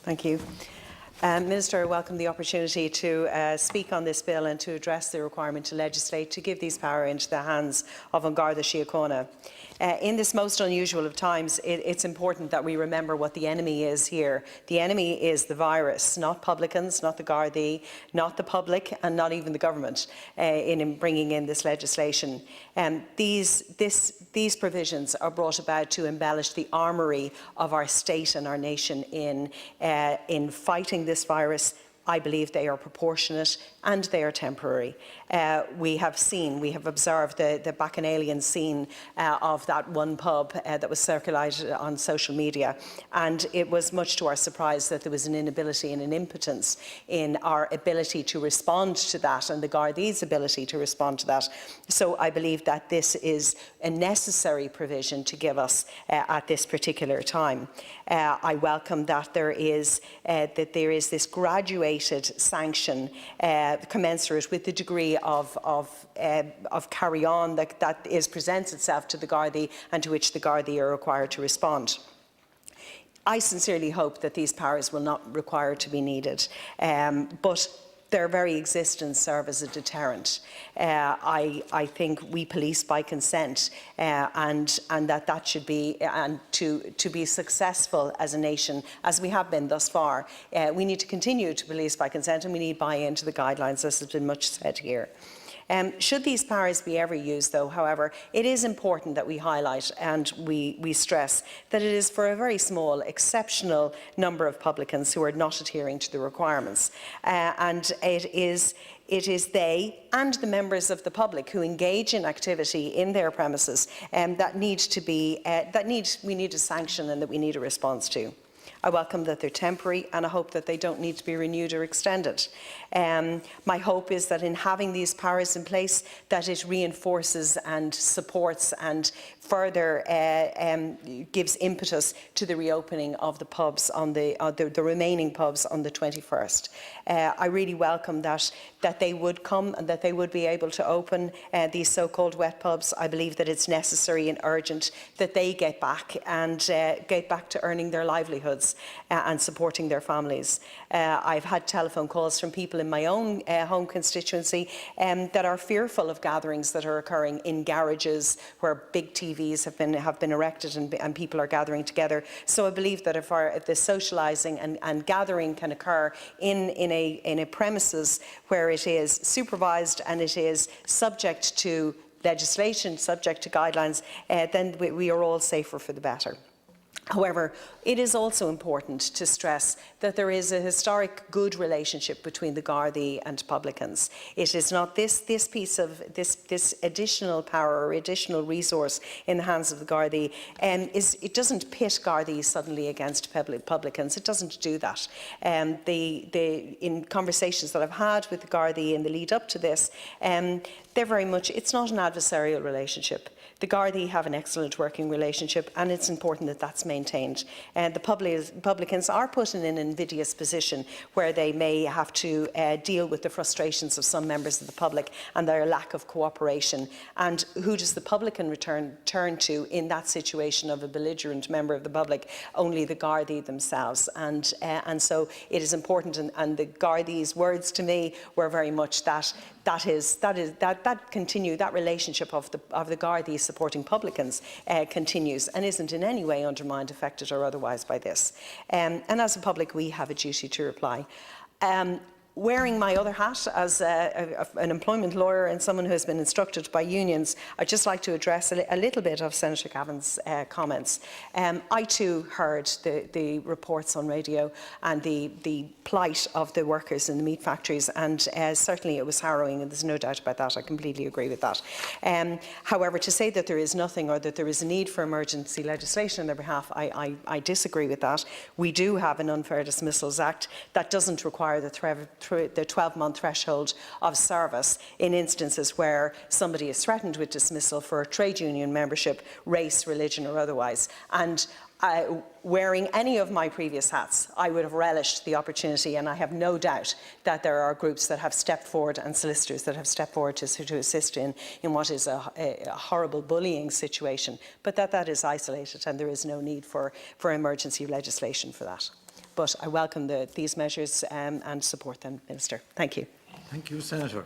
Thank you. Minister, I welcome the opportunity to speak on this bill and to address the requirement to legislate to give these power into the hands of An Garda Síochána. In this most unusual of times, it's important that we remember what the enemy is here. The enemy is the virus, not publicans, not the Gardaí, not the public, and not even the government in bringing in this legislation. These provisions are brought about to embellish the armoury of our state and our nation in fighting this virus. I believe they are proportionate and they are temporary. We have observed the bacchanalian scene of that one pub that was circulated on social media, and it was much to our surprise that there was an inability and an impotence in our ability to respond to that and the Gardaí's ability to respond to that. So I believe that this is a necessary provision to give us at this particular time. I welcome that there is this graduated sanction commensurate with the degree of carry-on that presents itself to the Gardaí and to which the Gardaí are required to respond. I sincerely hope that these powers will not require to be needed, but their very existence serve as a deterrent. I think we police by consent, and that should be, and to be successful as a nation, as we have been thus far, we need to continue to police by consent, and we need buy-in to the guidelines, as has been much said here. Should these powers be ever used, though, however, it is important that we highlight and we stress that it is for a very small, exceptional number of publicans who are not adhering to the requirements. And it is they and the members of the public who engage in activity in their premises that we need a sanction and that we need a response to. I welcome that they're temporary, and I hope that they don't need to be renewed or extended. My hope is that in having these powers in place, that it reinforces and supports and further gives impetus to the reopening of the pubs on the remaining pubs on the 21st. I really welcome that they would come and that they would be able to open these so-called wet pubs. I believe that it's necessary and urgent that they get back and get back to earning their livelihoods and supporting their families. I've had telephone calls from people in my own home constituency that are fearful of gatherings that are occurring in garages where big TVs have been erected and people are gathering together. So I believe that if the socialising and gathering can occur in a premises where it is supervised and it is subject to legislation, subject to guidelines, then we are all safer for the better. However, it is also important to stress that there is a historic good relationship between the Gardaí and publicans. It is not this piece of this additional power or additional resource in the hands of the Gardaí. It doesn't pit Gardaí suddenly against publicans. It doesn't do that. In conversations that I've had with the Gardaí in the lead up to this, they're very much. It's not an adversarial relationship. The Gardaí have an excellent working relationship, and it's important that that's maintained. The publicans are put in an invidious position where they may have to deal with the frustrations of some members of the public and their lack of cooperation. And who does the publican turn to in that situation of a belligerent member of the public? Only the Gardaí themselves. And so it is important, and the Gardaí's words to me were very much that relationship of the Gardaí supporting publicans continues and isn't in any way undermined, affected or otherwise by this. And as a public, we have a duty to reply. Wearing my other hat as an employment lawyer and someone who has been instructed by unions, I'd just like to address a little bit of Senator Gavin's comments. I too heard the reports on radio and the plight of the workers in the meat factories, and certainly it was harrowing, and there's no doubt about that. I completely agree with that. However, to say that there is nothing or that there is a need for emergency legislation on their behalf, I disagree with that. We do have an Unfair Dismissals Act that doesn't require the 12-month threshold of service in instances where somebody is threatened with dismissal for trade union membership, race, religion or otherwise. And wearing any of my previous hats, I would have relished the opportunity, and I have no doubt that there are groups that have stepped forward and solicitors that have stepped forward to assist in what is a horrible bullying situation, but that is isolated and there is no need for emergency legislation for that. but I welcome these measures and support them, Minister. Thank you. Thank you, Senator.